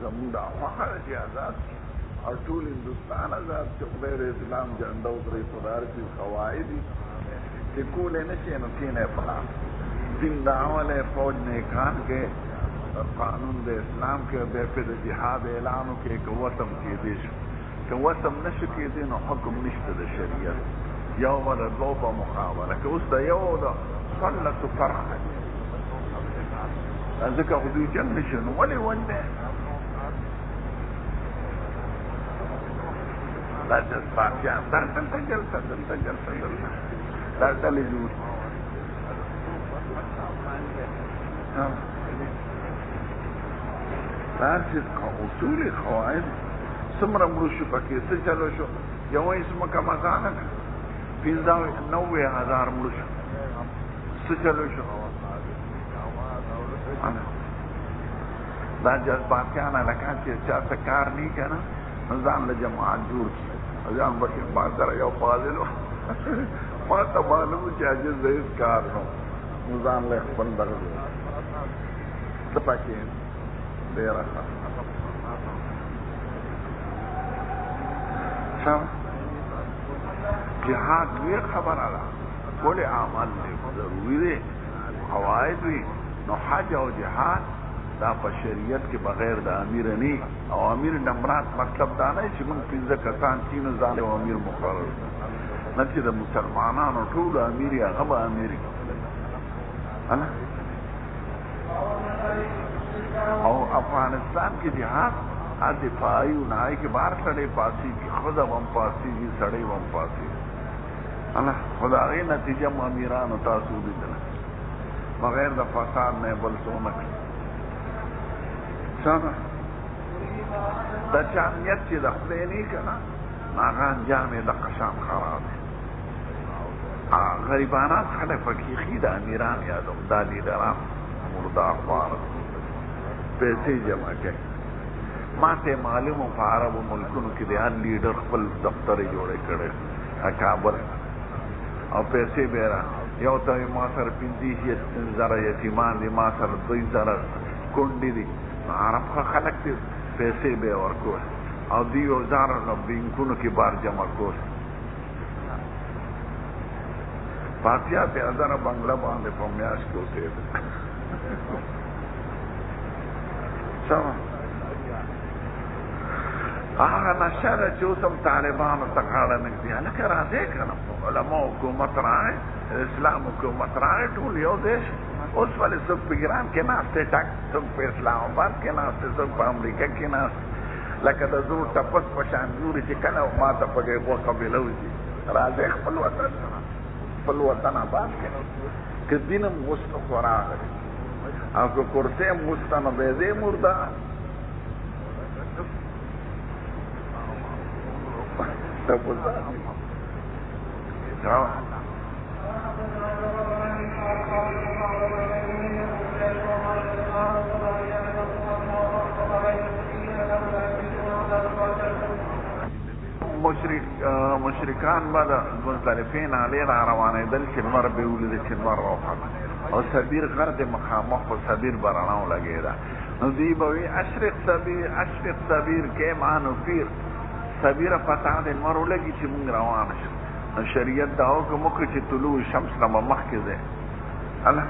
زمون دا خواه چی آزاد اور طول ہندوستان آزاد چی غیر اسلام جنڈا اتری خدار چی قواعدی چی کولے نشے نو کینے پلا دین دعوال فوج نیکان کے قانون دے اسلام کے بے پید جہاد اعلانو کے کہ وطم کی دیش کہ وطم نشو کی دین حکم نشت دے شریعت یو ولا دو با مقابلہ کہ اس دا یو دا صلت فرح ذکر حدود جنگ نشنو ولی ونده لا جسفاتیان در دلتا جلسا در دلی جور در چیز اصول قواعد سمرا مروشو پاکی سے چلو شو یو اسم کا مزانک 90,000 مروشو سے چلو شو دا جذباتیانا لکان چی چاہتا کار نہیں کنا نظام لجماعت جور کی نظام بکی بازر یو پازلو ما تا معلوم چی عجز دیس کار نو نظام لکھ بندر دپاکی دیر اخر شاہ جہاد وی خبر علا کولی عمل لے ضروری دے قواعد وی نو حج او جهاد دا په شریعت کې بغیر د امیر نه او امیر نمرات مطلب دا نه چې موږ پنځه کسان چې نه ځان او امیر مقرر نه چې د مسلمانانو ټول امیر یا غو امیر انا او افغانستان کې جهاد ا دفاعي او نه کې بار سره پاسي کې خدا هم پاسي دي سړی هم پاسي انا خدای نتیجه مو امیرانو تاسو دي بغیر دا فساد نے بل سونک سانا دا جامعیت چی دا خلینی کنا ناغان جامع دا قشام خراب ہے غریبانات خلق فکیخی دا امیران یادم دا لیدران مردا اخبار پیسے جمع کے ما تے معلوم پا عرب و ملکن کی دے ہر لیڈر خپل دفتر جوڑے کرے اکابر او پیسے بیرا یو تا ما سر 50,000 یتیمان دی ما سر 2,000 کنڈی دی عرب کا خلق دی پیسے بے اور کو او دی 1,000 بینکونو کی بار جمع کو فاتحہ تے 1,000 بنگلہ باندے پمیاش کو تے سوا آغا نشر چوسم طالبان تقاڑا نکدیا لکہ رازے کنم علماء حکومت رائے اسلام حکومت رائے ٹھول یو دیش اس والے سب پہ گران کے ناستے ٹک سب پہ اسلام آباد کے ناستے سب پہ امریکہ کے ناستے لکہ دا زور تپس پشان زوری چی کنا ما تپگے وہ قبلو جی رازے خپل وطن آباد کے کہ دینم مستق وراغ او که کرسے مستن بیدے مردہ مشرکان بعد مزدلفین علی را روانه دل چنور بیولی ده چنور روحت او سبیر غرد مخامخ و سبیر براناو لگه ده نو دی بوی اشرق سبیر که مانو پیر سبیر پتا دے مرو لگی چی منگ روان شد شریعت داو که مکر چی طلوع شمس نما مخی دے اللہ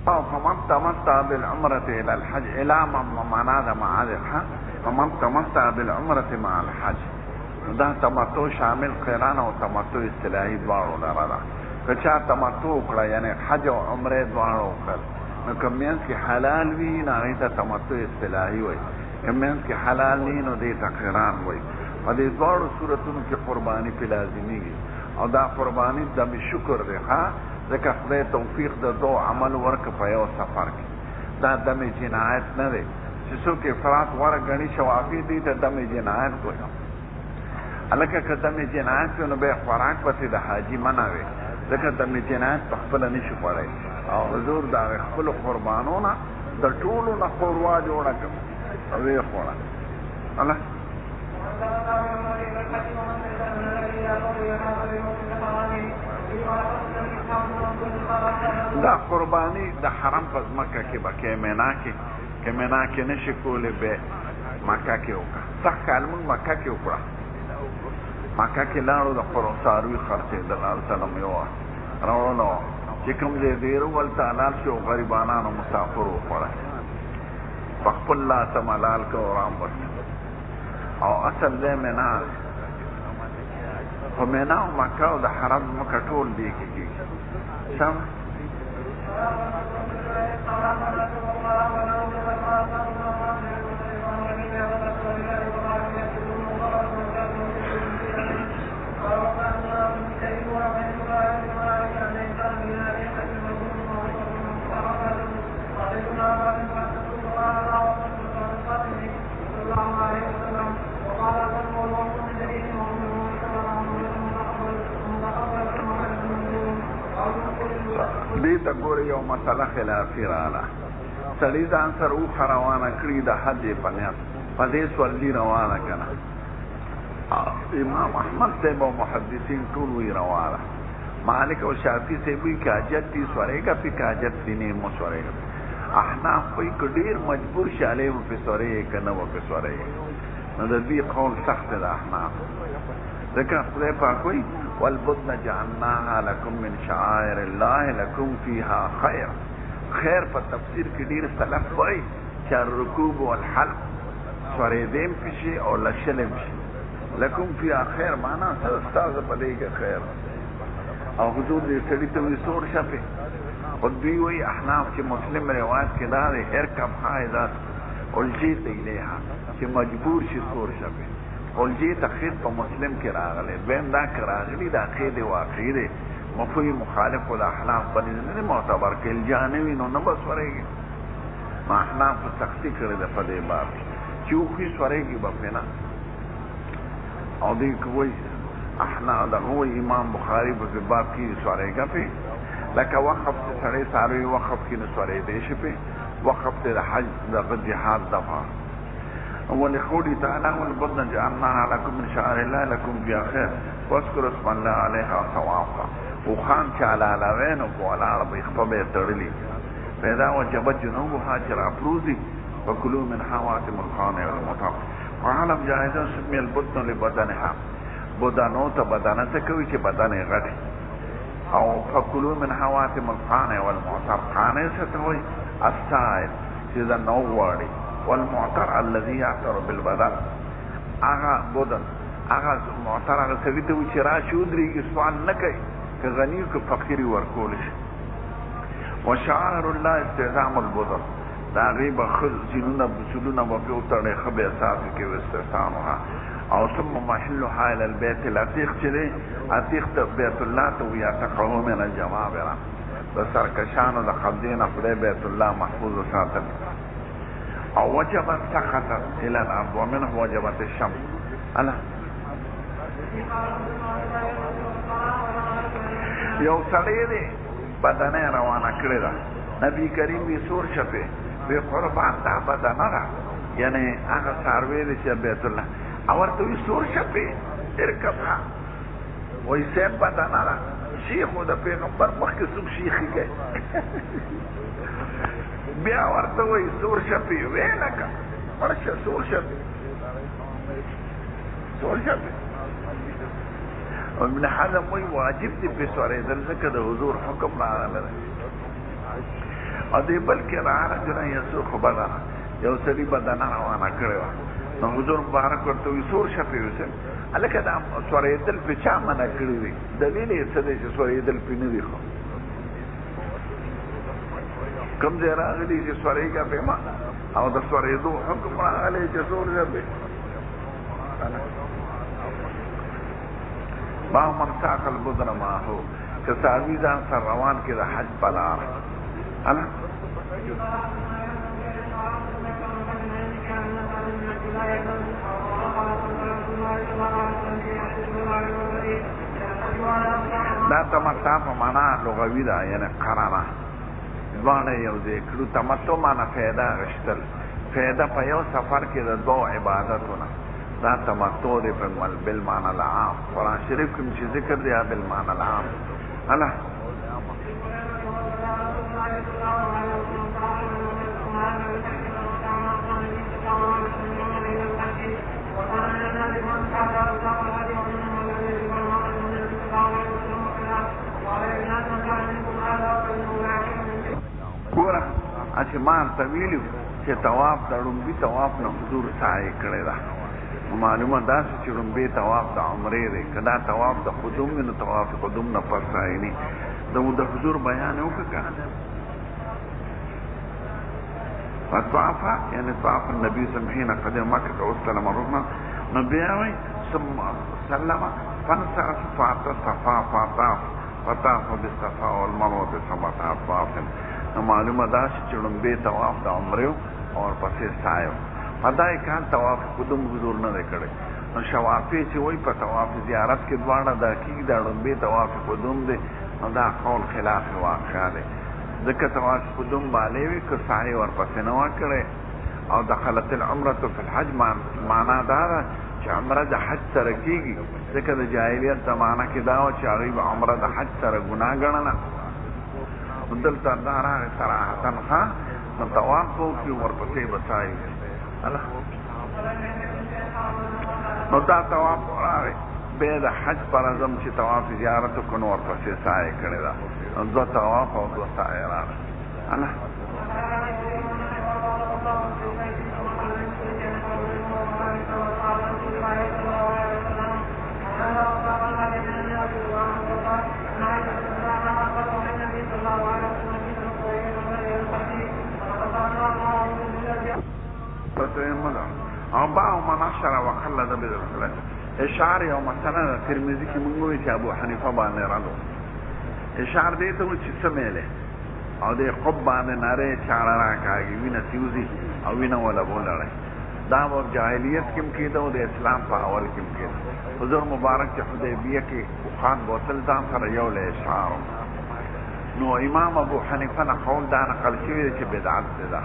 فمن تمتع بالعمرة إلى الحج إلى معنى مع الحج فمن تمتع بالعمرة مع الحج ده تمتع شامل قران او تمتع اصطلاحي دوارو لرا کچا تمتع کړه یعنی حج او عمره دوارو کړ نو کمینس کې حلال وی نه ته تمتع اصطلاحي وای کمینس کې حلال نه نو دې قران وای په دې دوارو صورتونو کې قرباني په لازمي او دا قرباني د شکر ده ها ځکه خدای توفیق د دو عمل ورکړه په یو سفر کې دا دم جنایت نه دی چې څوک افراط ور غني شوافي دي ته دم جنایت کوي الکه که دم جنایت نو به خوراک پسې د حاجی منع وي ځکه دم جنایت په خپل نشي خوړی او حضور دا خپل قربانونه د ټولو نه خوروا جوړه کړه او یې خوړه الله دا قربانی د حرم په مکه کې به کې مینا کې نشي کولی به مکه کې وکړه سخت کال مونږ مکه کې وکړه مکه کې لاړو د څاروي خرڅېدل سلام یو راوړلو چې کوم ځای ډېر ولته حلال شي او غریبانانو مسافر وخوړه په خپل لاسه ملال که او رام او اصل ځای مینا خو مینا او مکه او د حرم مکه ټول دې کې کېږي سم دې ته ګورې یو مسله خلافي راغله سړي ځان سره اوښه روانه کړي د حج په نیت په دې سورلي روانه که نه امام احمد صاحب او محدثین ټول وی روانه مالک او شافعي صاحب وی که حاجت دي سورېږه پې که حاجت دي نه مو سورېږه احناف وی که ډېر مجبور شي علی به پې سورېږي که نه به پې سورېږي نو د دې قول سخت دی د احناف ذکر خدای پاک وی والبدن جعلناها لكم من شعائر الله لكم فيها خير خیر په تفسیر کې ډیر سلف وایي چې الرکوب والحلق سورېدیم پشي او لشلم شي لكم فيها خیر معنا ستاسو په دې کې خیر او حضور دې سړي ته وی سور شپه او دوی وایي احناف چې مسلم روایت کې دا دی ارکب حائضات الجیت الیها چې مجبور شي سور شپه الجی تخید په مسلم کې راغلی دویم دا که راغلی دا قید واقعي دی مفهوم مخالف د احناف باندې نه معتبر کې الجا نه وي نو نه به سورېږي نو احناف سختي کړې ده په دې باب چې وخي سورېږي به پې نه او دې که وایي احناف دغه وایي امام بخاري په باب کې سورېږه پې لکه وقف چې سړی څاروي وقف کې نه سورېدی شي پې وقف ته د حج دغه جهاد دفعه ولقوله تعالى والبدن جعلناها لكم من شعائر الله لكم فيها خير واذكروا اسم الله عليها صوافا وخان على لوين وعلى عرب يخطبه ترلي فإذا وجبت جنوبها جرى فروزي وكلوا من حواتم الخانة والمطاف وعلم جائزة سمي البدن لبدنها بدنو تبدنة كوي بدن غدي او فكلوا من حواتم الخانة والمطاف خانة ستوي السائل إذا نواري والمعتر الذي يعتر بالبدن اغا بدن اغا معتر اغا سړي ته چې راشي ودرېږي سوال نه کوي که غني که فقیري ورکول شي وشعائر الله استعظام البدن د هغې به ښه ځینونه بسلونه به پې وتړی ښه به احساسو کې واستحسانها او ثم محلها الى البيت العتیق چې دی عتیق ته بیت الله ته ویعتقه من الجمابره د سرکشانو د قبضې نه خدای بیت الله محفوظ وساتل او وجبت سقطت الى الارض ومنه وجبت الشمس الا یو سړی دی بدنه روانه کړې ده نبی کریم وی سور شپه وی قربان دا بدنه ده یعنی هغه څاروی دی چې بیت الله او ورته وی سور شپه ارکبها وی سیب بدنه ده شیخ د پیغمبر مخکې څوک شیخي کوي بیا ورته وایي سور شپې ویې لکه ورشه سور شپې ابن حزم وایي واجب دي پې سورېدل ځکه د حضور حکم راغلی دی او دې بلکې رجلا یسوق بدنه یو سړي بدنه روانه کړې وه نو حضور مبارک ورته وایي سور شپې اوسه هلکه دا سورېدل پې چا منع کړي دي دلیل یې څه دی چې سورېدل پې نه دي خو کم ځای راغلی چې سورېږه پې ما او د سورېدو حکم راغلی چې سور شپې باب من ساق البدن معه که څاروي ځان سره روان کې د حج په لاره هله دا تمتع په معنا لغوي ده یعنی قرانه دواړه یو ځای کړو تمتع معنا فایده غشتل فایده په یو سفر کې د دوه عبادتونه دا تمتع دی په بالمعنى العام قرآن شریف کې چې ذکر دی بالمعنى العام هله ګوره چې ما ته ویلو چې طواف د لومبي طواف نه حضور سعی کړی ده معلومه دا چې لومبي طواف د عمرې دی که دا طواف د قدوم وي نو طواف قدوم نه پس راځي د حضور بیان یې وکړه که نه فطواف یعنی طواف النبي صلی الله علیه وسلم حين قدم مکة واستلم الركن نو بیا وایي ثم سلم فانصرف فأتى الصفا فطاف بالصفا والمروة سبعة أطواف نو معلومه دا چې لومبي طواف د عمرې او ورپسې سعی په دا کال طواف قدوم حضور نه دی کړی نو شوافی چې وایي په طواف زیارت کې دواړه دا کېږي دا لومبي طواف قدوم دی نو دا قول خلاف واقع دی ځکه طواف قدوم باندې وي که سعی ورپسې نه وه کړی او دخلت العمرة فی الحج معنا دا ده چې عمره د حج سره کېږي ځکه د جاهلیت زمانه کې دا وه چې هغوی به عمره د حج سره ګناه ګڼله دلته دا راغی صراحتن ښه نو طواف به وکړي ورپسې به سعی نو دا طواف راغی بیا د حج پر اعظم چې طواف زیارت وکړو نو ورپسې سعی کړې ده نو دوه طواف او دوه سعی راغی او باو من عشر وقلد بالرسول اشعار یو مثلا ترمذی کې موږ وایي چې ابو حنیفه باندې راغلو اشعار دې ته چې سمېله او دې قب باندې ناره چاړه راکاږي وینه تیوزي او وینه ولا بولړي دا و جاهلیت کې کېده او د اسلام په اول کې کېده حضور مبارک چې حدیبیه کې خان بوتل ځان سره یو له اشعار نو امام ابو حنیفه نه قول دا نقل شوی چې بدعت ده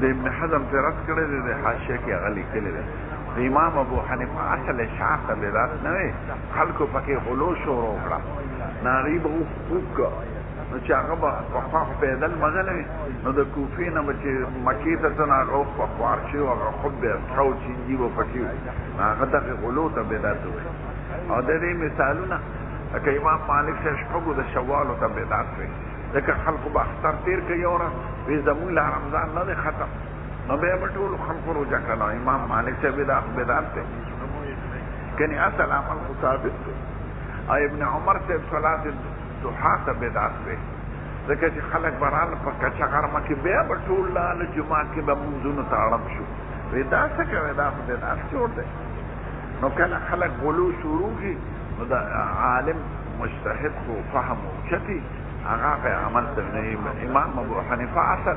د ابن حزم په رد کړی دی د حاشیه کې هغه لیکلی دی د امام ابو حنیفه اصل اشعار ته بدعت نه وی خلکو پکې غلو شروع کړه ناغي به وکړه نو چې هغه به پخوا پیدل مغلی وي نو د کوفې نه به چې مکې ته ته نه هغه په خوار شي او هغه خود به څو چینجي به پکې وي هغه دغې غلو ته بدعت وي او د دې مثالونه لکه امام مالک صاحب شپږو د شوالو ته بدعت وي ځکه خلکو به اختر تېر کوي یو ورځ وایي زمونږ لا رمضان نه دی ختم نو بیا به ټولو خلکو روژه کړه امام مالک صاحب بدعت دی کنې اصل عمل خو ثابت دی او ابن عمر صاحب صلات ضحا ته بدعت دی ځکه چې خلک به راله په کچه غرمه کې بیا به ټول لاله جومات کې به مونځونو ته اړم شو وایي دا څه کوې دا خو بدعت جوړ دی نو کله خلک غلو شروع کړي نو د عالم مجتهد خو فهم اوچتي هغه عمل ته امام ابو حنیفه اصل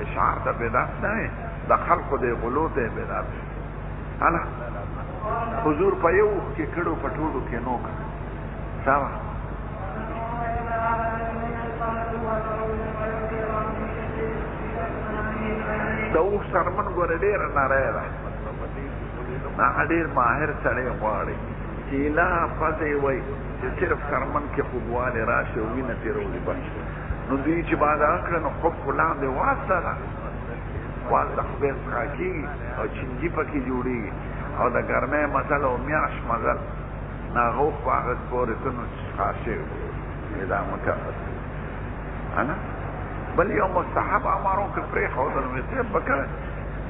اشعار ته بدعت نه وي د خلقو د غلو ته بدعت هله حضور په یو کې کړو په ټولو کې نو سوا د اوښ سرمن ګوره ډېره نری ده هغه ډېر ماهر سړی غواړي چې لا فضې وایي چې صرف سرمن کې خوږوالی راشي او وینه تېرولي بس نو دوی چې بادار کړه نو خوب خو لاندې واسطه ده واسطه خدای څخه کېږي او چینجي پکې جوړېږي او د ګرمۍ مزل او میاشت مزل نه هغه وخت په هغه پورې ته نو څښا شوي دا مکفر انا بل یو مستحب امر وکړه پرېښودل مې صرف به کوې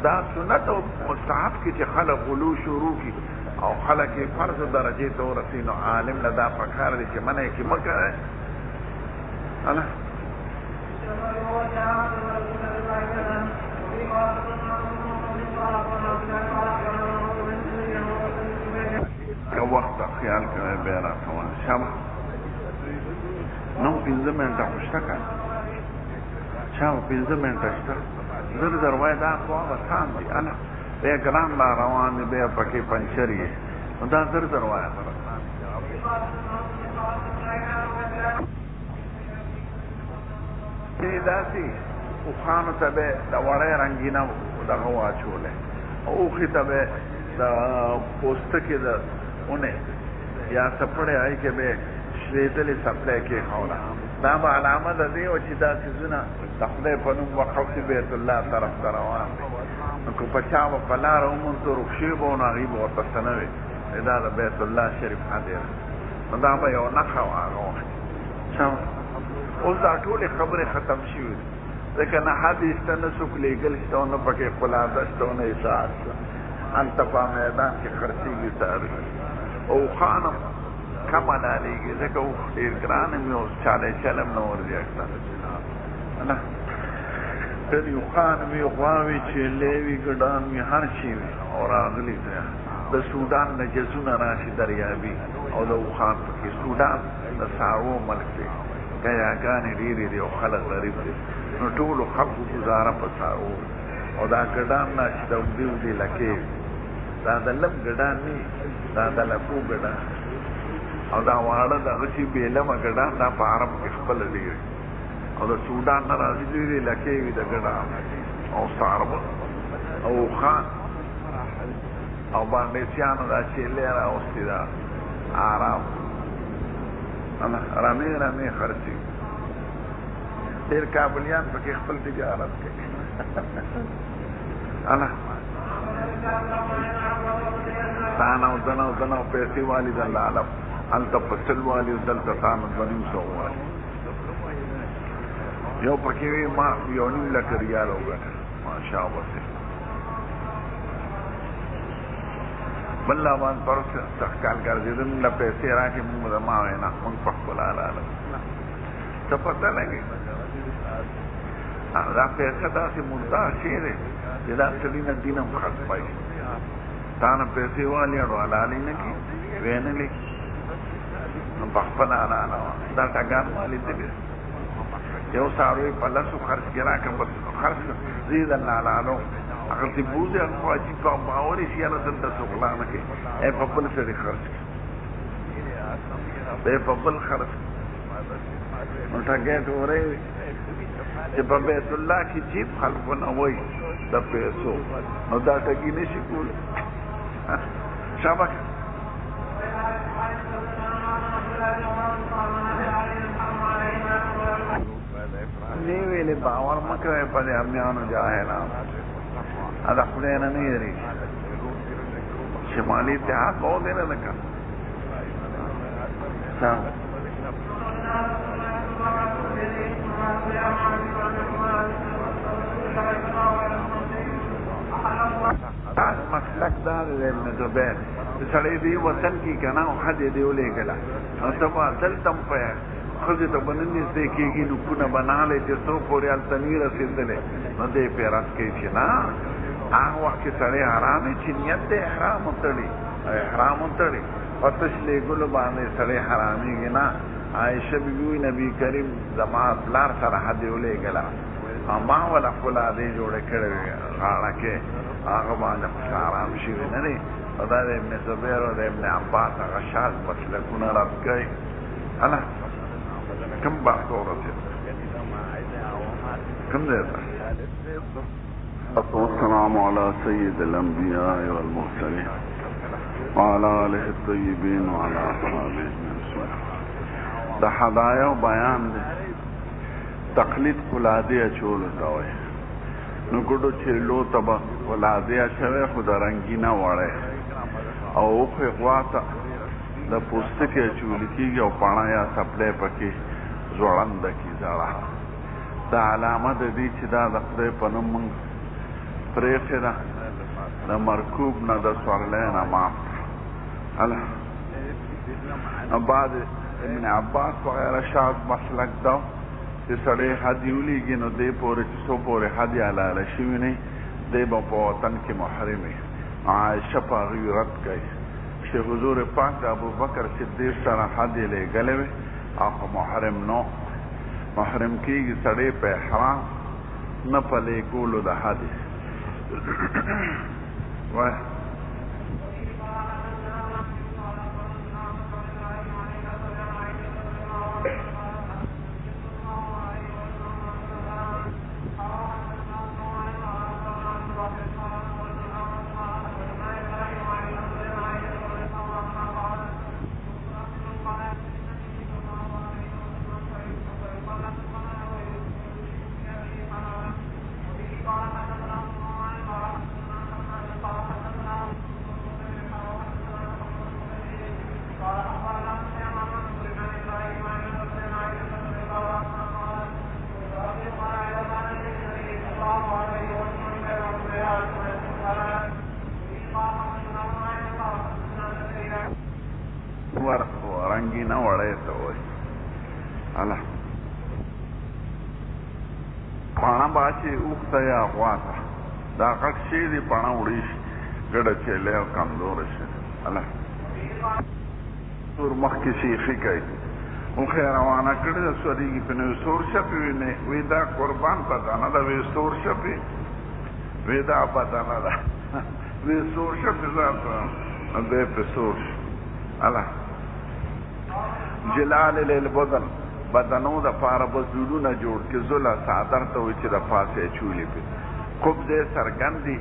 دا سنت او مستحب کې چې خلک غلو شروع کړي او خلک یې فرض درجې ته ورسي نو عالم له دا پکار دی چې منع یې کې مه کوئ انا که وخت خیال کوئ بیا راکوه شمه 15 منټه خوشته کړه چا 15 منټه شته زر زر وای دا خو آسان دي انا بیا ګران را روان دي بیا پکې پنچر یې نو دا زر زر وای داسې اوښانو ته به د وړی رنګینه دغه واچولی اوښې ته به د پوستکې د اونې یا څپړې هغې کې به شلېدلې څپلی کېښوله دا به علامه د دې وه چې دا څیزونه د خدای په نوم وقف بیت الله طرف ته روان دی نو که په چا به په لاره ومونځو رخشې به و نو هغوی به ورته څه نه وي دا د بیت الله شریف هدیره نو دا به یو نښه وه هغه وخت اوس دا ټولې خبرې ختم شوي دي ځکه نه حدیث ته نه څوک لېږل شته او نه پکې خلاصه شته او نه اطاعت شته هلته په میدان کې خرڅېږي تاریخ اوښان هم کم حلالېږي ځکه اوښ ډېر ګران هم وي اوس چالی چلم نه ورځي اکثر نه ډېرې اوښان وي غواوې چیلې وي ګډان وي هر شي وي او راغلي د سودان نه جزونه راشي دریابي او د اوښان پکې سودان د څاروو ملک دی ګیاګانې ډېرې دي او خلک غریب دي نو ټولو خلکو ګزاره په څاروو او دا ګډان نه چې د اوږدې اوږدې لکې دا د لم ګډان نه دا د لکو ګډان او دا واړه دغه چې بېلمه ګډان دا په عرب کې خپله ډېرې او د سودان نه راځي ډېرې لکې وي د ګډان او څاروه او اوښان او باندېسیانو دا چیلې راوستي دا آرام رمې رمې خرڅي ډېر کابلیان پکې خپل تجارت کوي تانه او دنه او دنه پیسې والي د الله علم هلته په سل والي دلته تانه 200 والي یو پکې وي ما یو 9 لک ریال وګټل ماشاء الله بل لا باندې پرس تخکال ګرځېدل له پیسې راکې موږ د ما وینا موږ په خپل راغلل څه پته لګي دا پیسې داسې مدعا شی دی چې دا سړي نه دین هم خرڅوي تا نه پیسې والي اړو حلالې نه کړي ویې نه لیکي نو په خپل حلاله وه دا ټګان والي دی یو څاروی په لسو خرڅ کړي راکړه بس خرڅ کړه زه یې د حلالو اگر تی بوزی اگر عجیب کا باوری سیانا دلتا سخلانا کی اے پبل سڑی خرچ اے پبل خرچ نوٹا گیت ہو رہی چی پا بیت اللہ کی جیب خلقنا وی دا پیسو نو دا تکی نشی کول شابک نیویلی باور مکرے پا دی امیانو جاہلان ادا خدای نه نه یری شمالي اتحاد به دی نه لکه مسلک دا دی ابن زبیر سړی دی وطن کې که نه او حد یې دی ولېږله نو ته به دلته هم په ښځې ته به نه نږدې کېږي نوکونه به نهلی چې څو پورې هلته نه رسېدلی نو دی پرې رد کوي چې نه هغه وخت کې سړی حرام دی چې نیت دی احرام وتړي احرام وتړي په تش لېږلو باندې سړی حرامېږي نه عایشه بیبي وایي نبي کریم زما پلار سره حد یې ولېږله ما وله خپل عادې جوړې کړې وې غاړه کې هغه باندې خو حرام شوي نه دی او دا د ابن زبیر او د ابن عباس هغه شاذ مسلکونه رد کوي هله کوم بحث ورسېد کوم ځای ته والسلام على سيد الأنبياء والمرسلين وعلى آله الطيبين وعلى أصحابه أجمعين. دا هدايا بیان دی تقلید فولادیه چولو ته وایي نو ګډو چیلو ته به فولادیه شوی خو د رنګینه وړی او اوښې غوا ته د پوستکې اچولی کېږي او پاڼه یا څپلی پکې ځوړنده کي زړه دا علامه د دې چې دا د خدای په نوم مونږ پرېښې ده د مرکوب نه د سورلی نه معاف هله بعد ابن عباس وغیره شاذ مسلک ده چې سړی هدي ولیږي نو دی پورې چې څو پورې هدي حلاله شوي نه دی به په وطن کې محرم وي عایشه په هغوی رد کوي چې حضور پاک د ابوبکر صدیق سره هدي لېږلی وې او خو محرم نو محرم کیږي سړی په احرام نه پلې کولو د حد وای رنگینه وړی ته وایي الله پاڼه باچې اوښ ته یا غوا ته دا غټ شی دی پاڼه وړی شي ګډه چیلی او کمزوره شي الله سور مخکې شیخي کوي اوښې روانه کړې ده سورېږي پې نو سور شپې وینې وی دا قربان بدنه ده وی سور شپې وی دا بدنه ده وی سور شپې ذات دی پې سور شي الله جلال للبدن بدنو د پاره بزولونه جوړ کې زله صادر ته وي چې د پاسه چولې پې قبضې څرګندي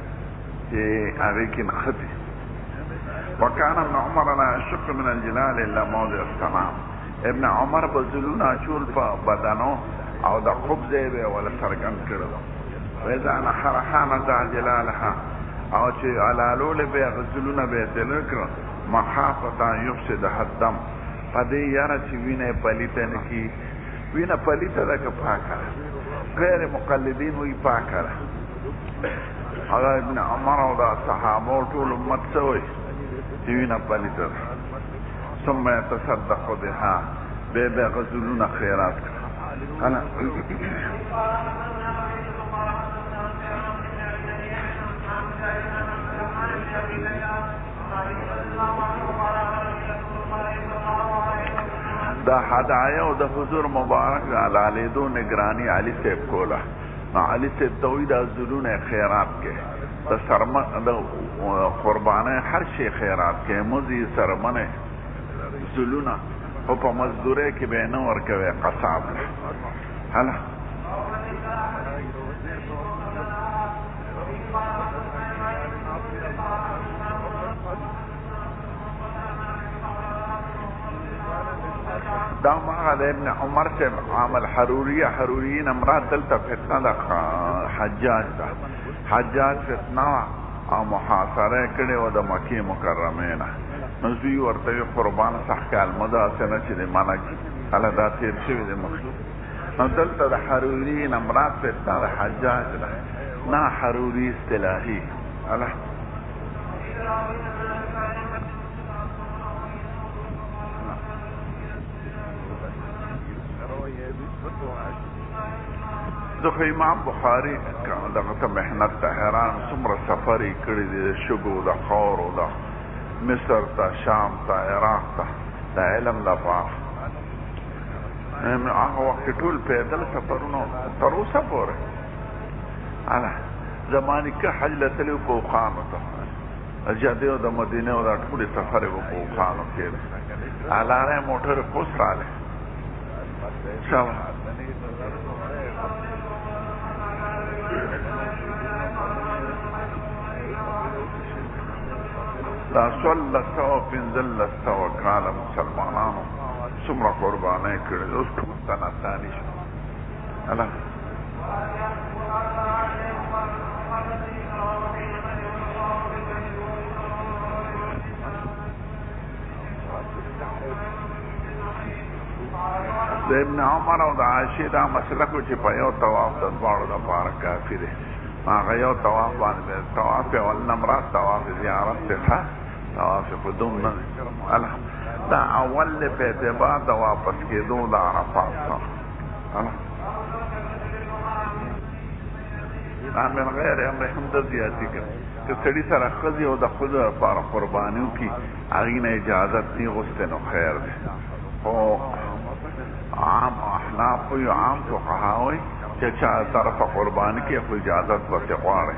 چې هغې کې نښتي وکان ابن عمر لا یشق من الجلال الا موضع السلام ابن عمر بزولونه اچول په بدنو او د قبضې به یې وله څرګند کړی واذا نحرها نزع جلالها او چې علالولې به یې هغه زولونه به یې تېره کړه مخافة ان یفسدها الدم په دې یاره چې وینه یې پلیته نه کړي وینه پلیته ده که پاکه ده غیر مقلدین وایي پاکه ده هغه ابن عمر او د صحابو ټول امت څه وایي چې وینه پلیته ده ثم یتصدق بها بیا به هغه زلونه خیرات کړه دا هدایا او د حضور مبارک علیدو نگرانی علی صاحب کوله علی صاحب ته وایي دا زلونه خیرات کې د سرمن د قربانۍ هر شی خیرات کې مزي سرمنه زلونه او په مزدورۍ کې به نه ورکوي قصاب هله دا ماغه د ابن عمر سے عامل حروریین امرات دلته فتنه ده حجاج ده حجاج فتنه او محاصره کړې وه د مکې مکرمې نه نو دوی ورته وي قربان سخت کال مه داسې نه چې د منع کړي هله دا تېر شوي دی مخکې نو دلته د حروریین امرات فتنه د حجاج ده نه حروري اصطلاحي هله ځکه امام بخاري دغه ته محنت ته حیران څومره سفر یې کړی دی د شګو د خاورو د مصر ته شام ته عراق ته د علم لپاره هغه وخت کې ټول پیدل سفرونه تر اوسه پورې هله زما نیکه حج له تللی و په اوښانو ته جدې او د مدینې او دا ټولې سفر یې و په اوښانو کېده لاره یې موټر پوس رالی دا سوله سوه پنځلس سوه کاله مسلمانانو څومره قربانۍ کړې اوس ټول تناساني شو هله د ابن عمر او د عایشې دا مسلک و چې په یو طواف د دواړو دپاره کافي دی هغه یو طواف باندې طواف اول نمرات طواف زیارت څخه طواف قدوم نه دا اول په اعتبار د واپس کېدو د عرفات څخه دا من غیر امر هم د زیاتي کړي که سړي سره ښځې او د ښځو لپاره قرباني وکړي هغې نه اجازت نه غوښتې نو خیر دی خو عام نا په یو عام فقهاوی چې چا طرفه قرباني کې خو اجازت ورته غواړي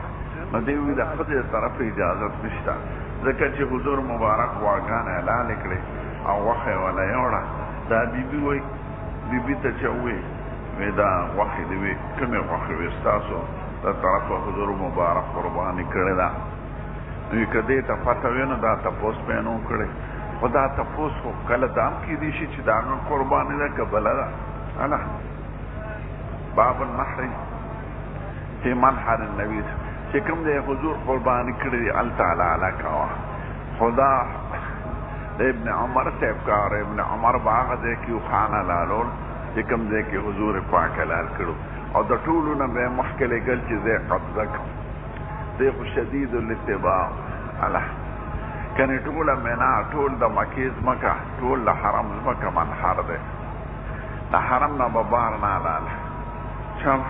نو دی وی د خپل طرف اجازت نشته ځکه چې حضور مبارک واغان اعلان کړي او وخه ولا یوړه دا بیبي وای بیبي ته چې وای دا وخه دی کومه وخه وستاسو د طرفه حضور مبارک قرباني کړي دا نو کده ته پته ویني دا تاسو په نو کړي خدا تاسو کله دام کې دي چې دا قرباني ده قبله ده انا باب النحر في منحر النبي چې کوم دی حضور قرباني کړی ال تعالی علیکا خدا ابن عمر صاحب کار ابن عمر باغ دې کیو خانه لالول چې کوم دی کې حضور پاک لال کړو او د ټولو نه به مخکله ګل چې زه قبضه دی خو شدید الاتباع الله کنه ټول منا ټول د مکیز مکه ټول د حرم مکه منحر دی د حرم نه ببار نه لاله چم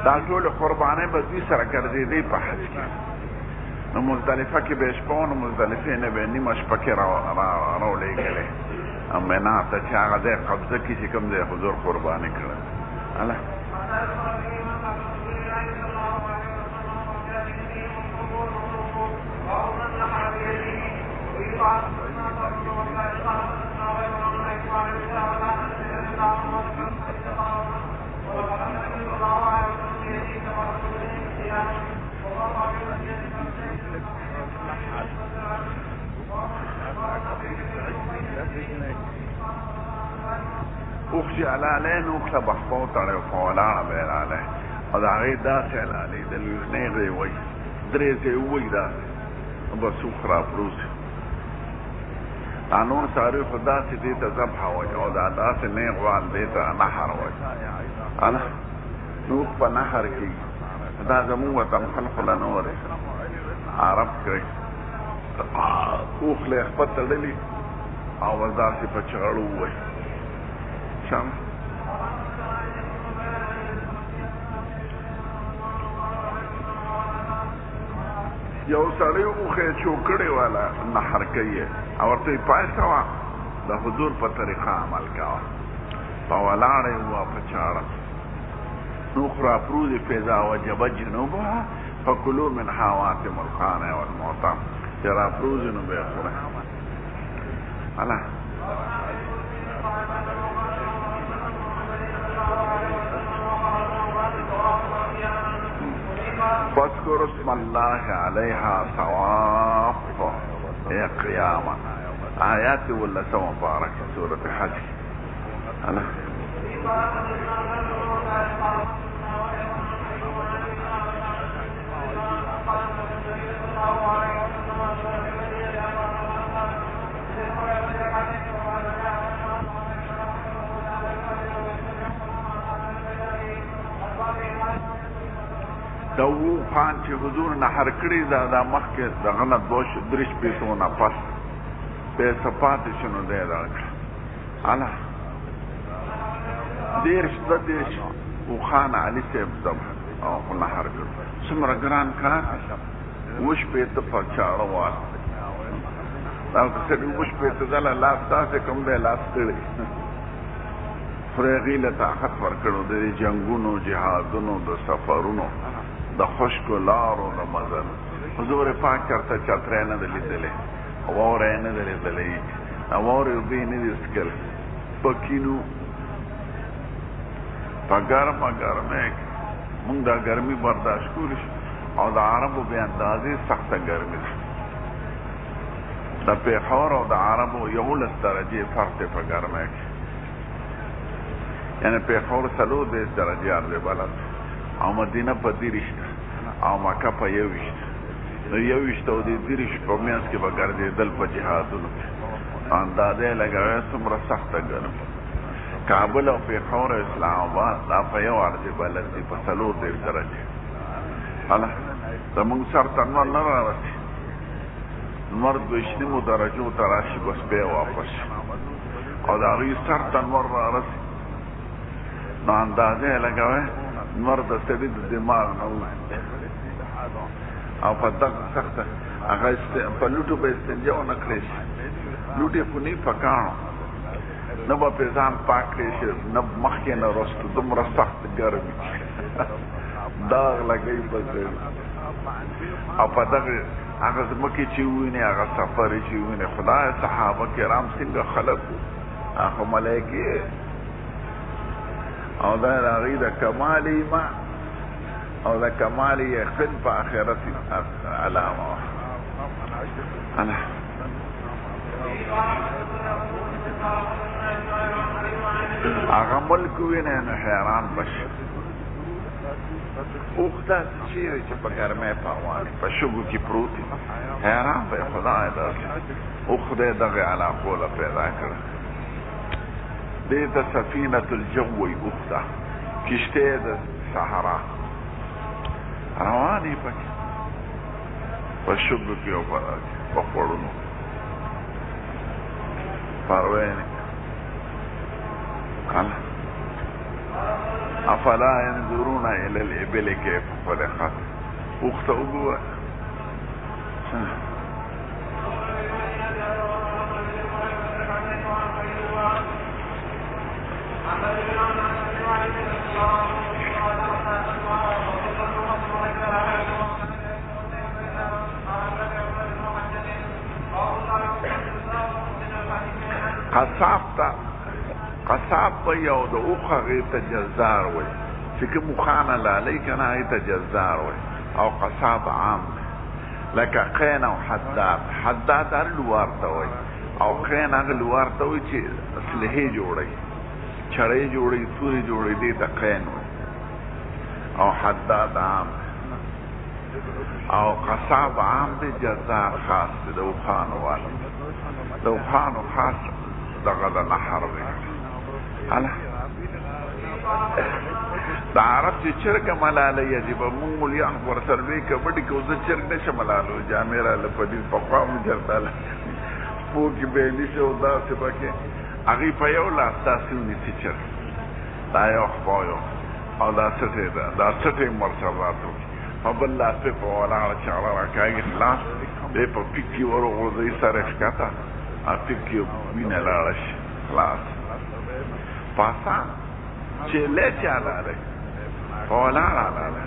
دا ټول قربانه به دوی سره ګرځېدې په حج کې نو مزدلفه کې به شپه نو مزدلفې نه به نیمه شپه کې راولېږلې منا ته چې هغه ځای قبضه کې چې کوم ځای حضور قرباني کړه الله اوخشي علالين اوخلا بخفو تړیو فولانا بیلاله او دا غیر داسې علالې د لوزنې غی وی درې ځای وی داسې بس اوخرا پروسي نور ساری خدا چې دې ته ذبح وی او دا داسې نیغ وال دې ته نحر وی انا نوخ په نحر کې دا زمون وطن خلق لنور عرب کړی اوخله خپل تړلې او داسې په چغړو وی شام یو سړی اوخه چوکړې والا نحر کوي او ورته پایسه وا د حضور په طریقه عمل کاوه په ولاړې و په چاړه نخرا پروز فیضا وجب جنوبها فکلوا من حوات ملقانه والمعطم جرا پروز نو به خوره الله فاذكر اسم الله عليها صواف قياما آيات ولا سوا مبارك سورة الحج الله دو خان چې حضور نحر کړی دا مخکې دغه نه دوش درش پیسونه پس په صفات شنو دی دا الله دیرش او خان علي صاحب ذبح او نحر کړ څومره ګران کار وش په ته پچاړه وال دا څه وش په ته دلا لاس تاسو کوم دی لاس کړی فرغی له طاقت ورکړو د جنگونو جهادونو د سفرونو د خشکو لارو د مزل حضور پاک چرته چتره نه لیدلې واره نه لیدلې واره به نه اسکل پکینو پګرمه مونږ دا ګرمي برداشت کولی او د عربو به اندازې سخته ګرمي د پیښور او د عربو 11 درجه فرق دی په ګرمه کې یعنی پیښور 30 درجه دی بلد او مدینه په 30 او مکه په 21 نو 21 او د 30 په میاس کې به ګرځېدل په جهادونو اندازې لګوي څومره سخته ګرم کابل او پیښور اسلام آباد دا په یو ارزه بلد دی په 30 درجه الله زمونږ سره تنور نه راوځي نور دویشنیمو درجو ته راشي بس بیا واپس او د هغوی سر ته نور رارسي نو اندازه یې لګوئ نور د سړي د دماغ نه وځي او په دغه سخته هغه په لوټو به استنجا ونه کړی شي لوټ یې خو نه پکاڼو نه به پرې ځان پاک کړی شي نه مخکې نه وروسته دومره سخت ګرم داغ لګوي په او په دغه هغه ځمکې چې وویني هغه سفرې چې وویني خدای صحابه کرام څنګه خلق وو هغه ملایکې او دا د هغوی د کمال ایمان او د کمال یقین په آخرت علامه وه هغه ملک وویني نو حیران بشي اوښ داسې چیرې چې په ګرمۍ پروان په شګو کې پروت وي حیران به یې خدای داسې اوښ خدای دغې علاقو له پیدا کړه دې ته سفینة الجو وایي اوښ ته کشتۍ د صحرا روانې پکې په شګو کې او په خوړونو پروا یې نه کړه افلا ينظرون الى الابل كيف خلقت اوښ ته وګوره قصاب ته یو د اوښ هغې ته جزار وایي چې کوم اوښانه لالۍ که نه هغې ته جزار وایي او قصاب عام دی لکه قین او حداد حداد هر لوار ته وایي او قین هغه لوار ته وایي چې اسلحې جوړوي چړۍ جوړوي تورې جوړوي دې ته قین وایي او حداد عام او قصاب عام دی جزار خاص دی د اوښانو والا د اوښانو خاص دغه د نحر دی هلا د عرب چې چرګه ملالۍ چې به مونږ مولیان ورسره وی کبډي کې زه چرګ نشم ملالو جامې راله په دې په خوا مې جرتاله پو کې به نیسه او داسې به کې هغې په یو لاس داسې ونیسي چرګ دا یو خوا یو او دا څټې ده دا څټې یې ورسره راتو په بل لاس پې په ولاړه چاړه راکاږي خلاص بیا په پیک کې ورغورځوي سر یې ښکته پیک کې وینه لاړه شي خلاص پاسان چې لی چاله دی په ولاړه لاله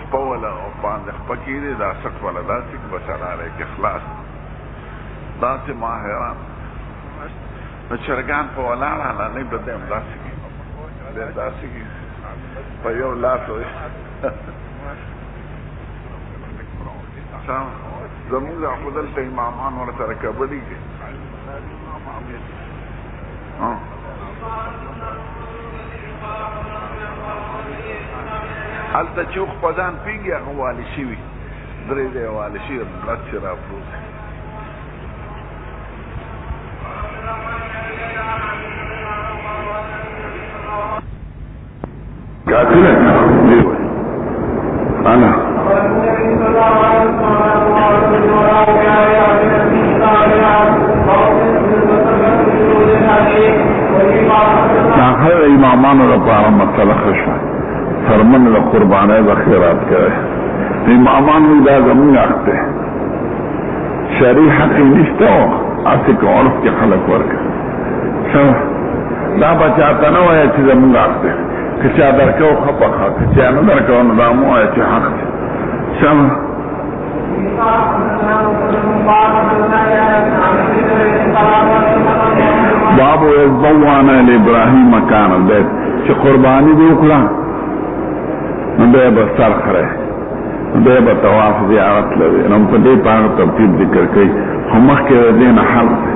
خپه وله او باندې خپه کېدې دا سټ وله داسې بس لاله کې خلاص داسې ماهران نو چرګان په ولاړه لالۍ به دی هم داسې کي دی داسې کي په یو لاس زمونږ خو دلته امامان ورسره کبډي کې هلته چې اوښ په ځان پېږي هغه والي شوي درې ځایه والي شوي لس چې راپروت قاتله دی وایي انا داخل امامانو لپاره مسله ښه شوه څرمن له قربانۍ به خیرات کوي امامان وایي دا زمونږ حق دی شرعي حق یې نشته و هسې که عرف کې خلک ورکړي دا به چاته نه وایه چې زمونږ حق دی که چا درکوو ښه په ښه که چا نه درکوو نو دا مه وایه چې حق دی باب یذبوانا لابراهیم مکان البیت چې قربانی دې وکړه نو بیا به سر خره بیا به طواف زیارت لري نو په دې په هغه ترتیب ذکر کوي خو مخکې د دې نه حل دی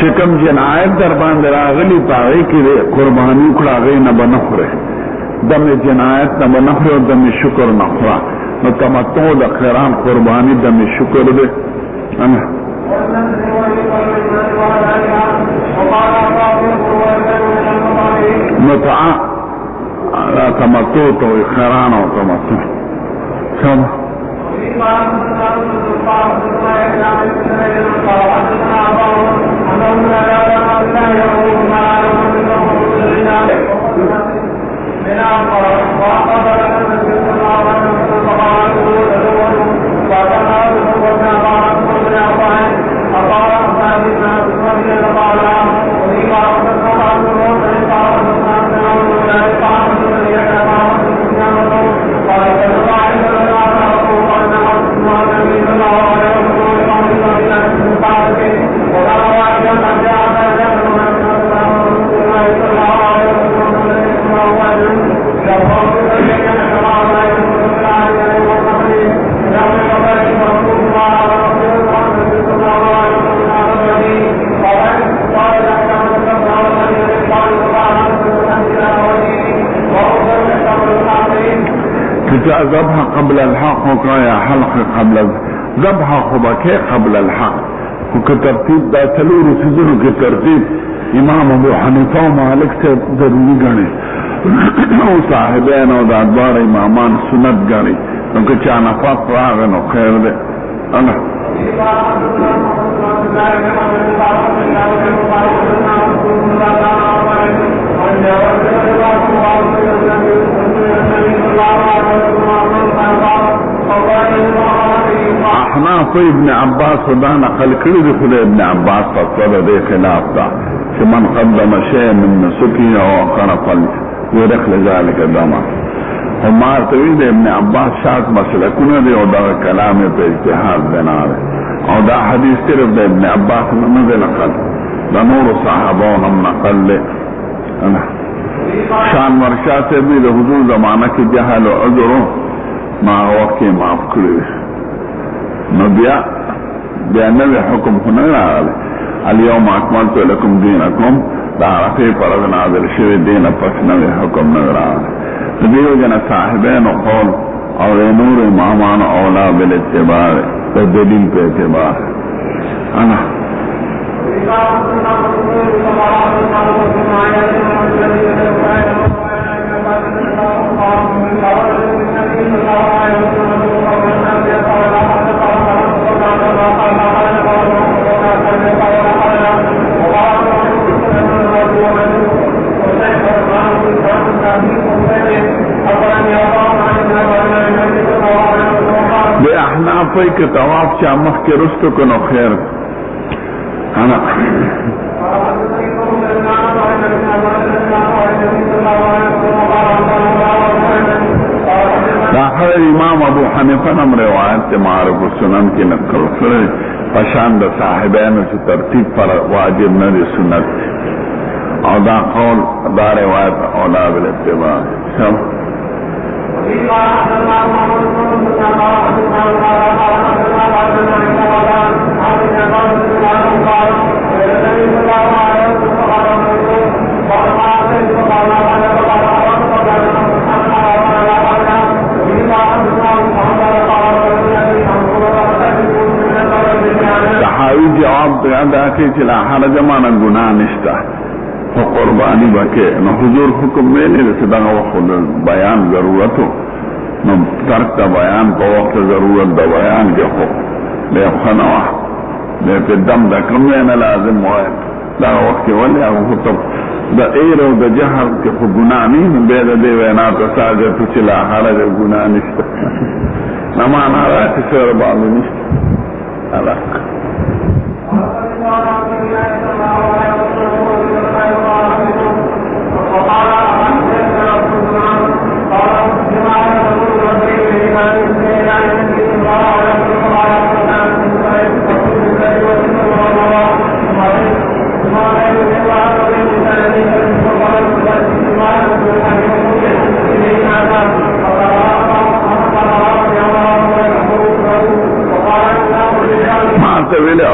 چې کوم جنایت در باندې راغلی په هغې کې قرباني وکړه هغې نه به نه خورې دم جنایت نه به نه خورې او دم شکر نه خوره نو تمتع د قران قربانی د می شکر دے انا متع لا تمتع تو قران او تمتع كم ذبح قبل الحق وكايا حلق قبل ذبح خبكي قبل الحق وكترتيب دا تلور سيزنو كترتيب امام ابو حنیفه ومالک سے ضروری گنے او صاحبین او دا ادبار امامان سنت گنے نوکہ چانا فاق راغن و خیر دے اللہ احناف ابن عباس خدا نقل کړی دی خدای ابن عباس فتوا دې خلاف دا چې من قدم شيء من نسكه او قرف يدخل ذلك دما وما توید ابن عباس شاذ مسئله کونه دی او دا کلام په اجتهاد بنا دی او دا حدیث صرف د ابن عباس نه دی نقل دا نور صحابه هم نقل له شان ورشا سے بھی حضور زمانہ کی جہل و عذر ما وقت معاف کړی نو بیا نوی حکم هنه راغلی اليوم اکملت لکم دینکم دا عرفی فرض نازل شوی دین پس نوی حکم نه راغلی دیو جن صاحبین و قول اور نور امامان اولا بالاتباع دلیل پہ اعتبار انا بے احناف کے طواف چامخ کے رستو کو نو خیر انا داخل امام ابو حنیفہ نم روایت کے معارف السنن کی نقل کرے پشان دا صاحبین سے ترتیب پر واجب نہ سنت اور دا قول دا روایت اولا بالاتباع سب صحابی جواب دا کہ چلا حرج مانا گناہ نشتا قربانی بکے نو حضور حکم میں نے رسدہ وقت بیان ضرورت ہو نو ترک دا بیان کو وقت ضرورت دا بیان کے ہو لے خنوہ لے پہ دم دا کمین لازم ہوئے دا وقت ولی اگو خطب دا ایر و دا جہر کے خود گناہ نہیں بید دے وینات ساجر تو چلا حرج گناہ نشتا نمانا رہا کسر بابو نشتا علاق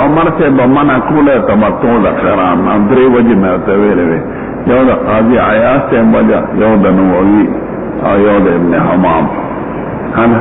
عمر سے بمنا کول تمتع لقران اندری وجه مرته ویلې یو د قاضي عیاض سے وجه you the نووي O you the ابن حمام انا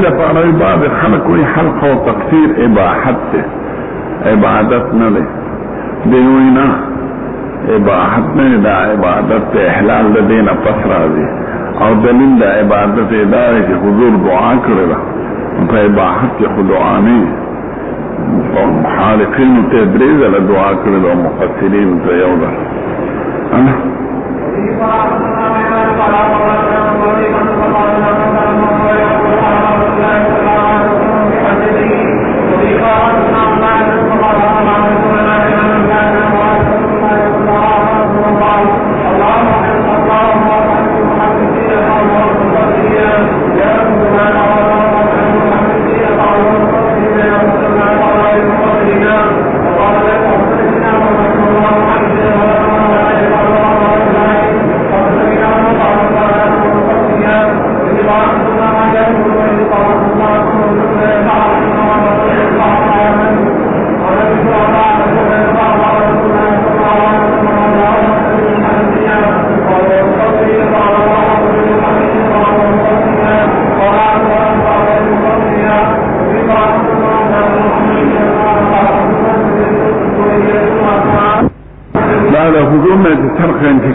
لپاره بعض خلق وی حلق او تقصیر اباحت ته عبادت نه دی دیوی نه اباحت نه دا عبادت ته احلال د دین پس راځي او دلیل د عبادت ادارې چې حضور دعا کړل په اباحت کې خدعا نه او حالقین ته درې ځله دعا کړل او مفسرین ته یو ده انا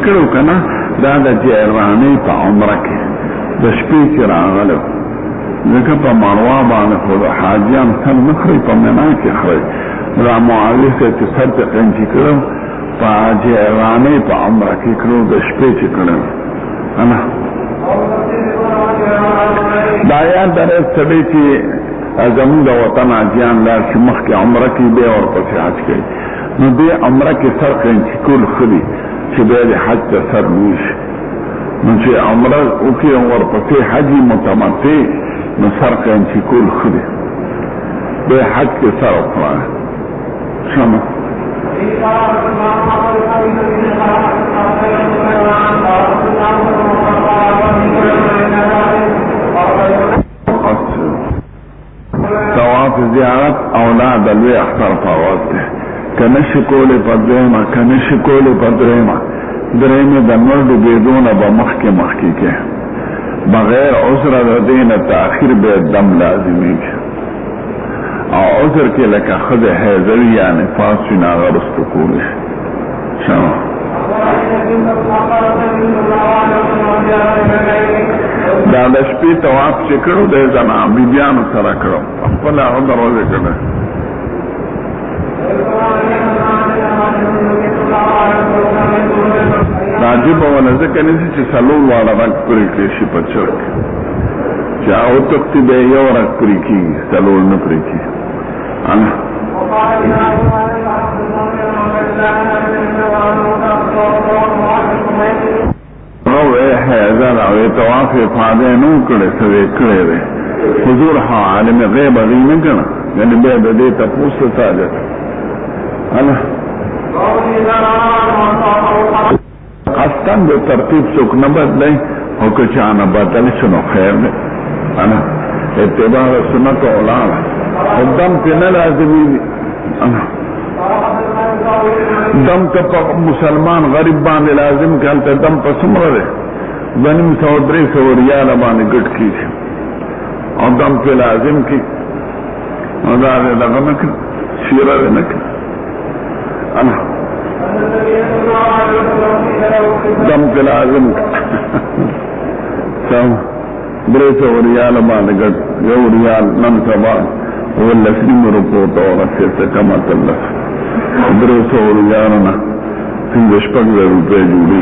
کړو کنه دا د جیرانی په عمره کې د شپې کې راغلو ځکه په مروه باندې خو حاجیان سم نخري په مینا کې خري دا معاویه چې سر ته قنچي کړو په جیرانی په عمره کې کړو د شپې چې کړو انا دا یا درې سړي چې زموږ د وطن حاجیان لار چې مخکې عمره کې به اور پسې حج کوي نو دې عمره کې سر قنچي کول خري چې به د حج ته سر وشي نو چې عمره وکړي او ورپسې حج متمتع نو سر قنچي کول ښه دی به حج کې سر وکړه شمه طواف زیارت اولاد لوی اختر فواز دی کنشی کولی پا دیما کنشی کولی پا دریمه دا مرد بیدون با مخی که بغیر عذر دا دین تاخیر بے دم لازمی که او عذر که لکه خود حیزوی یا نفاس چی ناغرستو کولیش شما دا د شپې طواف چې کړو د زنا بیبیانو سره کړو خپل هغه دروازه کړه راجب ولا ځکه نشي چې سلول والا رنګ پرې کې شي په چرک چې او تختی به یو رنګ پرې کې سلول نه پرې کې انا او هزار او طواف افاده نو کړي څه کړي وي حضور عالم غیب غي نه کړه یعنی به د دې تاسو ته انا قصدن به ترتیب څوک نه بدلای او که چا نه بدل شنو خیر ده انا اتباع سنت علماء دم په نه لازمي انا دم ته مسلمان غریب باندې لازم کالته دم په څومره ده غنیم 100-300 ریال باندې ګټ کیږي او دم په لازم کی او دا دغه مکه شیره نه کی انا دم په لازم سم 300 ریال باندې ګټ یو ریال نن سبا ولا 3 روپو ته ورسېته کما الله 300 ریالونه څنګه شپږ روپے جوړي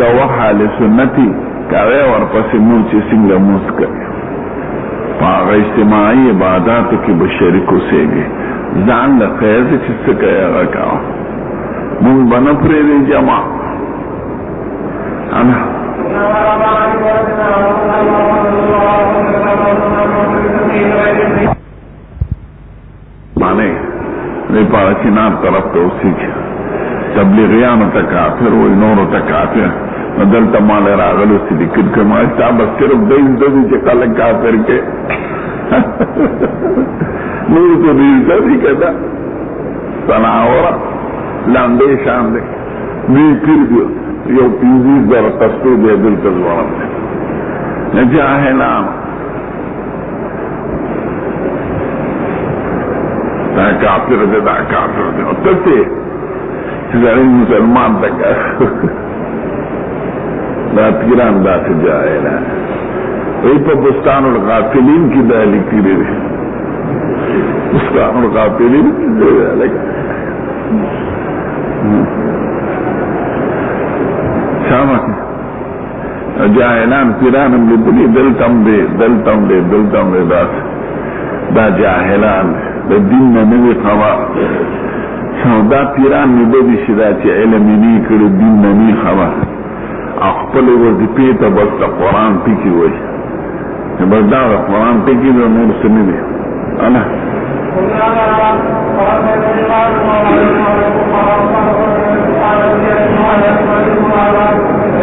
دا وحال سنتی کاوے ورپس موچی سنگ مسکر پاغ اجتماعی عباداتو کی بشرکو سیگی زان لخیز چستکا اغاکاو من بنپری جمع انا مانے دی پاچینات طرف تو اسی کی تبلیغیانو تا کافر وی نورو تا کافر دلتا مال راغلو سی دکر کماشتا بس صرف دیز دوزی چی خلق کافر کے نور تو دیزا دی کدا سناورا لانده شانده دی پیر دیو یو پیزیز در قصدو دی دلتا زورم نجاہلان دا کافر دی دا کافر دی اتلتی چیزاری مسلمان تکا دا پیران دا تجاہلان وی پا بستان الغافلین کی دا لکتی دی بستان الغافلین کی دا لکتی شامت جاہلان پیرانم لدلی دلتم دے دا جاہلان دا دین نوی خبر دا پیران ندلی شدا چی علمی نی کرد دین نی خبر اخپل وظیفه تا بس دا قرآن پیکی وی بس دا قرآن پیکی دا نور سنی دی انا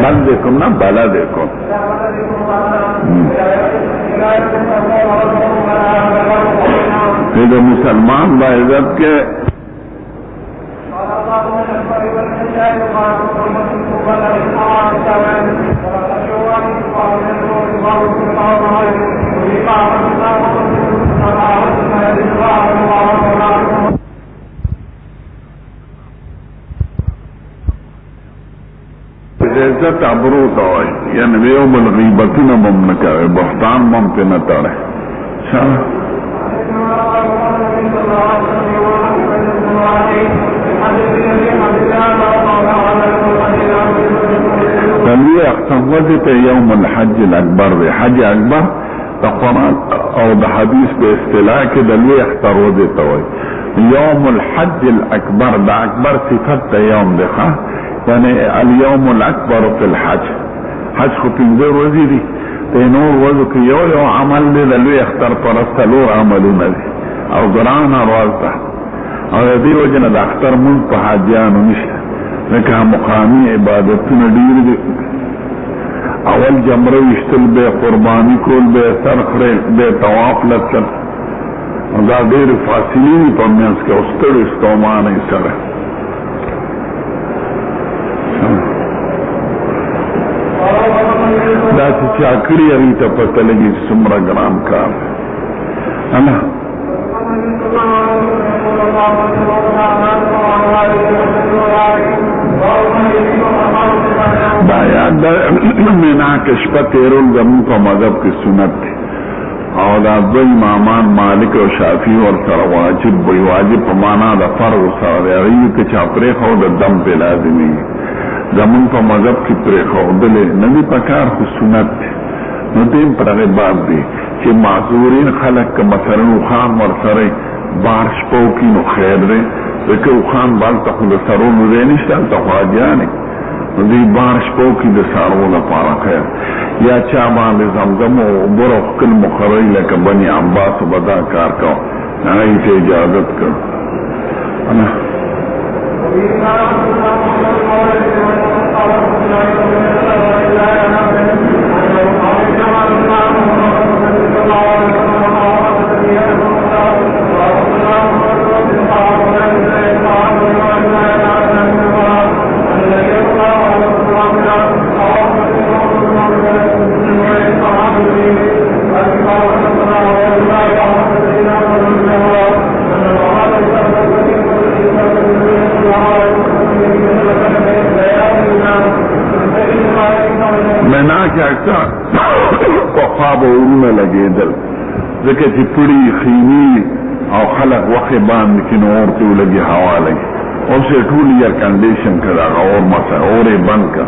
بل دیکھم نا بلا دیکھو یہ مسلمان با عزت کے عزت عبرو تاوئی یعنی بیوم الغیبتین ممنکا بحتان ممکنتا رہے شاہ تلوی اختفظت یوم الحج الاکبر دے حج اکبر تا قرآن او دا حدیث پہ اصطلاح کے دلوی اختفظت ہوئی یوم الحج الاکبر دا اکبر صفت تا یوم دے خواہ یعنی اليوم الاکبر فی الحج حج خو پنځه ورځې دي د نور ورځو کې یو عمل دی د لوی اختر پرستلور عملونه دي او ګرانه ورځ ده او د دې وجه نه د اختر مونځ په حاجیانو نشته ځکه مقامي عبادتونه ډېر دي اول جمره ویشتل به قرباني کول به سر خړې به طواف لکل دا ډېر فاصلې دي په منځ کې او ستړي ستومانه سره دا چې چاکری هغې ته پته لګي چې څومره ګران کار انا دا یاد د مینا کې شپه تېرول زموږ په مذهب کې سنت دی او دا دوی امامان مالک او شافعي ورسره واجب وي واجب په معنا د فرض سره دی هغې که چا پرېښود د دم پې لازمي زمون په مذهب کې پرېښودلې نه دي پکار خو سنت دی نو دیم پر هغې باب دی چې معذورین خلک که مثلا اوښان ورسره بار شپه وکړي نو خیر دی ځکه اوښان بالته خو د سرولو ځای نشته هلته خو حاجیانې نو دوی بار شپه وکړي د څاروو لپاره خیر یا چا باندې زمزم او اوبه راښکل مقرري لکه بني عباسو به دا کار کوه هغې ته اجازت کړ خواب ورونه لګېدل ځکه چې پړي خیمې او خلک وخې باندې کې نو اور ته ولګي هوا لګي اوس یې ټول ایئر کنډیشن کړه هغه اور مسه اور یې بند کړه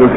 10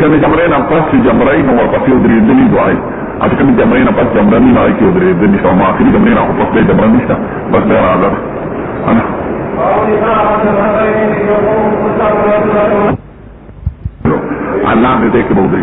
kami jamrain apa si jamrain nomor pasti udri deni doai atau kami jamrain apa jamrain ni naik udri deni sama akhir jamrain aku pasti jamrain ni bas berada ana Allah ne dek bodri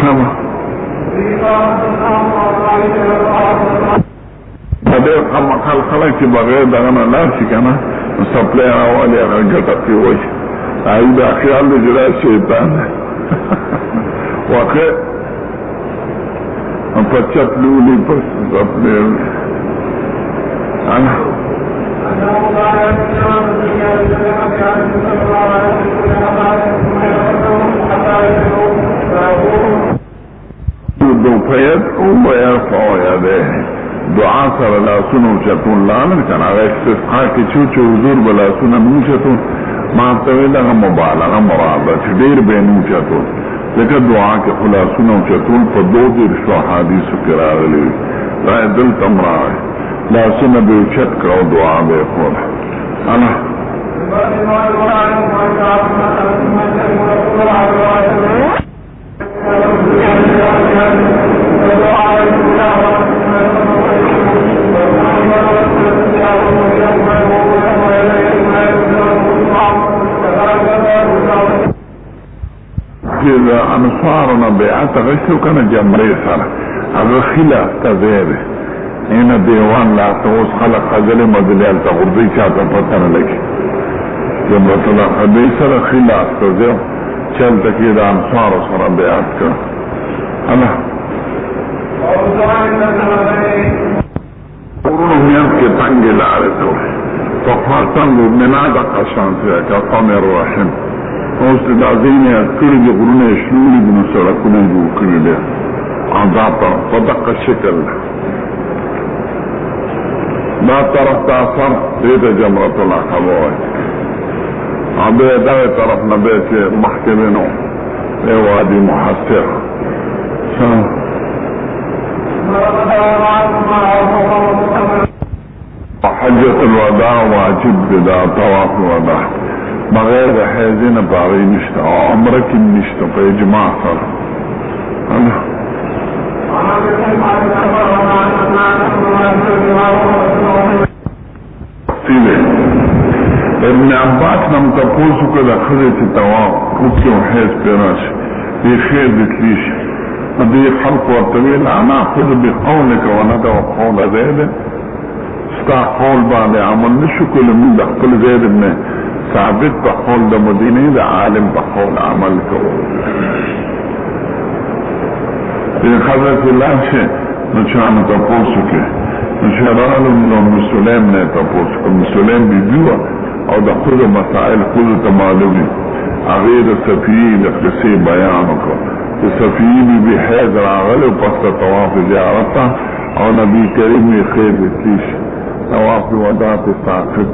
sama ada hal-hal yang bagaimana dengan nasi karena supply awal yang agak tapi woi ada akhirnya jelas syaitan wakil apa cat luli pas supply ana فيدعو ويرفع يديه دعاء سر لا سنو چتون لانن كان على استسقاء کی چوچو حضور بلا سنن نوچتون ما تویدا مبالغه مراده چې ډیر به نوچتون لکه دعا کې خلا سنو چتون په دوه دیر شو حدیث کې راغلي راي دل تمرا لا سنن به چت کړو دعا به خور انا انصارنا بیعت غشو کنا جمری سر اگر خلاف تذیره این دیوان لاتوز خلق خجل مدلیل تغربی چاہتا پتن لکی جمرت اللہ خدی سر خلاف تذیو چل تکی دا انصار سر بیعت کنا اللہ قرون میاد کے تنگی لارے تو فقفارتن لبننا دا قشان سیا که قمر رحم اوس د ازینه کړي د غرونه شلولي د سړکونو جوړ کړي دي عذاب په دغه شکل دا طرف ته اثر دې د جمرة العقبه ابي دغه طرف نه به چې مخکې نو له وادي محسر حجة الوداع واجب بدا طواف الوداع بغیر د حیزین باغی نشته او عمره کې نشته په اجماع سره. ابن عباس نم تپوسو که دا خده چه طواف وکي و حیز پیراش دی خیر دتلیش دی خلق ورطویل انا خود بقولک و ندو قول زید ستا قول بعد عمل نشو کل من دا قول زید ابن ثابت په قول د مدینه د عالم په قول عمل کوو. د حضرت الله شه نو چانه تاسو کې نو شرالو نو مسلمان نه تاسو کوم مسلمان بیبیو او د خود مسائل خود ته معلومي هغه د صفیه د قصې بیان وکړ. د صفیه به حاضر راغله پس طواف زیارت او نبی کریم یې خیر دې طواف وداع ته ساقط